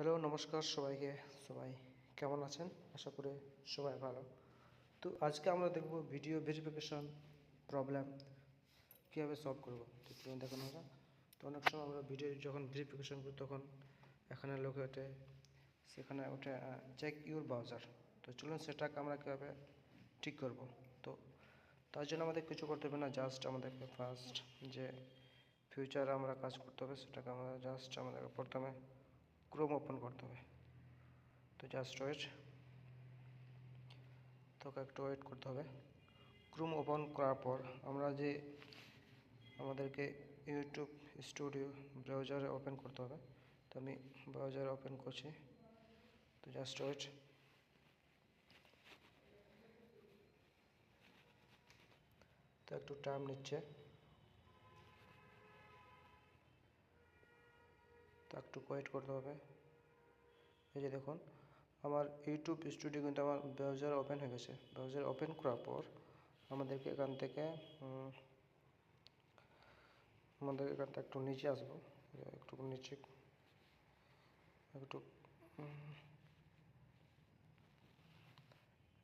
Hello, নমস্কার সবাইকে। সবাই কেমন আছেন? আশা করি সবাই ভালো। তো আজকে আমরা দেখব ভিডিও ভেরিফিকেশন প্রবলেম কীভাবে সলভ করব। তো চলুন দেখানো যাক। তো অনেক সময় আমরা ভিডিও যখন ভেরিফিকেশন করি তখন এখানে লোক ওঠে, সেখানে ওঠে চেক ইউর ব্রাউজার। তো চলুন সেটাকে আমরা কীভাবে ঠিক করব। তো তার জন্য আমাদের কিছু করতে হবে না, জাস্ট আমাদেরকে ফার্স্ট যে ফিউচারে আমরা কাজ করতে হবে সেটাকে আমাদেরকে প্রথমে ক্রোম ওপেন করতে হবে। তো জাস্ট ওয়েট, তোকে একটু ওয়েট করতে হবে। ক্রোম ওপেন করার পর আমরা যে আমাদেরকে ইউটিউব স্টুডিও ব্রাউজারে ওপেন করতে হবে। তো আমি ব্রাউজারে ওপেন করছি। তো জাস্ট ওয়েট, তো একটু টাইম নিচ্ছে, তো একটু ওয়েট করতে হবে। এই যে দেখুন আমার ইউটিউব স্টুডিও কিন্তু আমার ব্রাউজার ওপেন হয়ে গেছে। ব্রাউজার ওপেন করার পর আমাদেরকে এখান থেকে একটু নিচে আসবো, একটু নিচে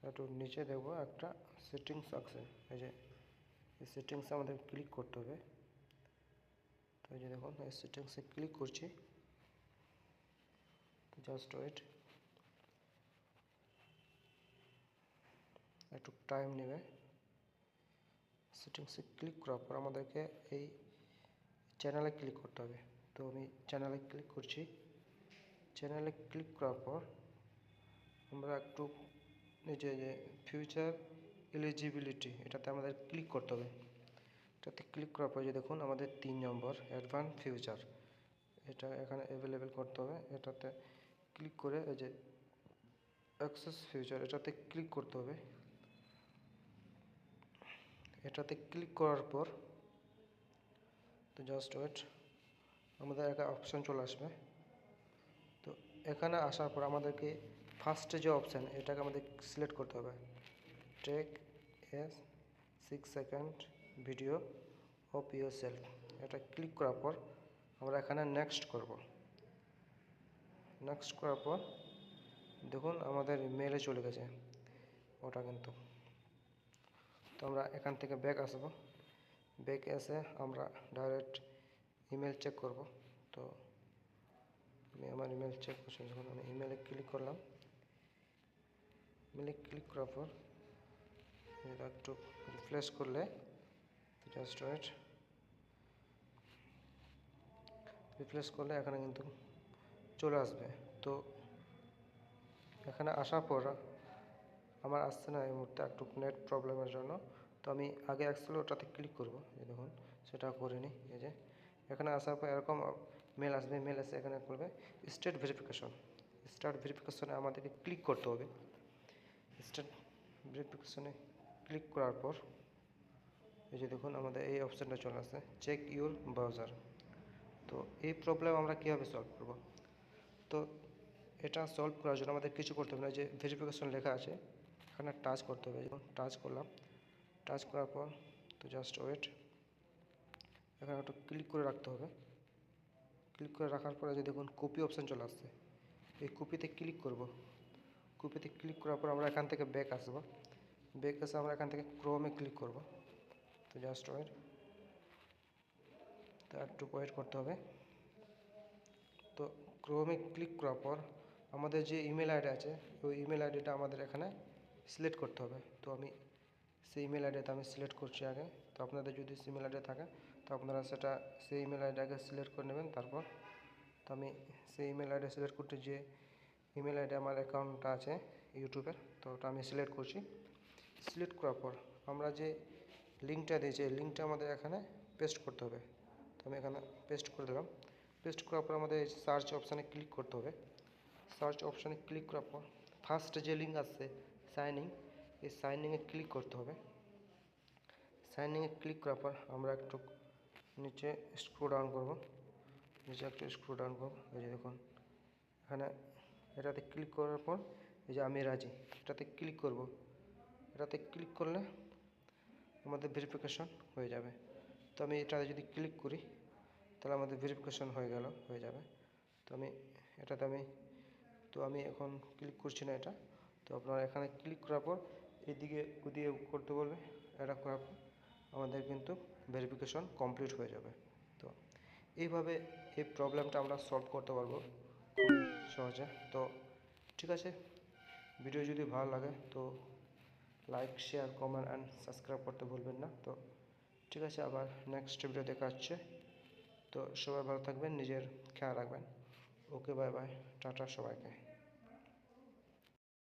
একটু নিচে দেখবো একটা সেটিংস আছে। এই যে এই সেটিংসে আমাদের ক্লিক করতে হবে। তো এই যে দেখুন এই সেটিংসে ক্লিক করছি। জাস্ট ওয়েট, একটু টাইম নেবে। সেটিংসে ক্লিক করার পর আমাদেরকে এই চ্যানেলে ক্লিক করতে হবে। তো আমি চ্যানেলে ক্লিক করছি। চ্যানেলে ক্লিক করার পর আমরা একটু নিচে যে ফিউচার এলিজিবিলিটি এটাতে আমাদের ক্লিক করতে হবে। এটাতে ক্লিক করার পর যে দেখুন আমাদের 3 নম্বর অ্যাডভান্স ফিউচার, এটা এখানে অ্যাভেলেবেল করতে হবে। এটাতে ক্লিক করে এই যে অ্যাক্সেস ফিউচার এটাতে ক্লিক করতে হবে। এটাতে ক্লিক করার পর তো জাস্ট ওয়েট, আমাদের একটা অপশান চলে আসবে। তো এখানে আসার পর আমাদেরকে ফার্স্টে যে অপশান এটাকে আমাদের সিলেক্ট করতে হবে, take a 6 second video of yourself. এটা ক্লিক করার পর আমরা এখানে নেক্সট করব। নেক্সট করার পর দেখুন আমাদের মেলে চলে গেছে ওটা কিন্তু। তো আমরা এখান থেকে ব্যাক আসব। ব্যাক এসে আমরা ডাইরেক্ট ইমেল চেক করব। তো আমি আমার ইমেল চেক করছি। যখন আমি ইমেলে ক্লিক করলাম, ইমেলে ক্লিক করার পর একটু রিফ্রেশ করলে জাস্ট ওয়েট, রিফ্রেশ করলে এখানে কিন্তু চলে আসবে। তো এখানে আসার পর আমার আসছে না এই মুহূর্তে, একটু নেট প্রবলেমের জন্য। তো আমি আগে আসছিল ওটাতে ক্লিক করব। এই দেখুন সেটা করিনি। এই যে এখানে আসার পর এরকম মেল আসবে। মেল এসে এখানে করবে স্টেট ভেরিফিকেশন। স্টার্ট ভেরিফিকেশনে আমাদেরকে ক্লিক করতে হবে। স্টার্ট ভেরিফিকেশনে ক্লিক করার পর এই যে দেখুন আমাদের এই অপশানটা চলে আসছে, চেক ইউর ব্রাউজার। তো এই প্রবলেম আমরা কীভাবে সলভ করব। তো এটা সলভ করার জন্য আমাদের কিছু করতে হবে না, যে ভেরিফিকেশন লেখা আছে এখানে টাচ করতে হবে। যখন টাচ করলাম, টাচ করার পর তো জাস্ট ওয়েট, এখানে একটু ক্লিক করে রাখতে হবে। ক্লিক করে রাখার পরে যে দেখুন কপি অপশান চলে আসছে, এই কপিতে ক্লিক করব। কপিতে ক্লিক করার পর আমরা এখান থেকে ব্যাক আসব। ব্যাক এসে আমরা এখান থেকে ক্রোমে ক্লিক করব। তো জাস্ট ওয়েট, তো একটু ওয়েট করতে হবে। তো ক্রোমে ক্লিক করার পর আমাদের যে ইমেল আইডি আছে ওই ইমেল আইডিটা আমাদের এখানে সিলেক্ট করতে হবে। তো আমি সেই ইমেল আইডিটা আমি সিলেক্ট করছি আগে। তো আপনাদের যদি ইমেল আইডি থাকে তো আপনারা সেই ইমেল আইডি আগে সিলেক্ট করে নেবেন। তারপর তো আমি সেই ইমেল আইডি সিলেক্ট করতে, যে ইমেল আইডি আমার অ্যাকাউন্টটা আছে ইউটিউবের, তো ওটা আমি সিলেক্ট করছি। সিলেক্ট করার পর আমরা যে লিঙ্কটা দিয়েছি এই লিঙ্কটা আমাদের এখানে পেস্ট করতে হবে। তো আমি এখানে পেস্ট করে দিলাম। পেস্ট করার পর আমাদের সার্চ অপশানে ক্লিক করতে হবে। সার্চ অপশানে ক্লিক করার পর ফার্স্ট যে লিঙ্ক আসছে সাইন ইন, এই সাইন ইনে ক্লিক করতে হবে। সাইন ইনে ক্লিক করার পর আমরা একটু নিচে স্ক্রল ডাউন করব। নিচে একটু স্ক্রল ডাউন করব। এই যে দেখুন এখানে এটাতে ক্লিক করার পর এই যে আমি রাজি, এটাতে ক্লিক করব। এটাতে ক্লিক করলে আমাদের ভেরিফিকেশন হয়ে যাবে। তো আমি এটাতে যদি ক্লিক করি তাহলে আমাদের ভেরিফিকেশন হয়ে যাবে। তো আমি এটাতে আমি এখন ক্লিক করছি না এটা। তো আপনারা এখানে ক্লিক করার পর এদিকে ওদিকে করতে বলবে। এটা করার পর আমাদের কিন্তু ভেরিফিকেশন কমপ্লিট হয়ে যাবে। তো এইভাবে এই প্রবলেমটা আমরা সলভ করতে পারবো খুবই সহজে। তো ঠিক আছে, ভিডিও যদি ভালো লাগে তো like, share, comment and subscribe করতে ভুলবেন না। তো ঠিক আছে, আবার নেক্সট ভিডিও দেখা হচ্ছে। তো সবাই ভালো থাকবেন, নিজের খেয়াল রাখবেন। ওকে, বাই বাই, টাটা সবাইকে।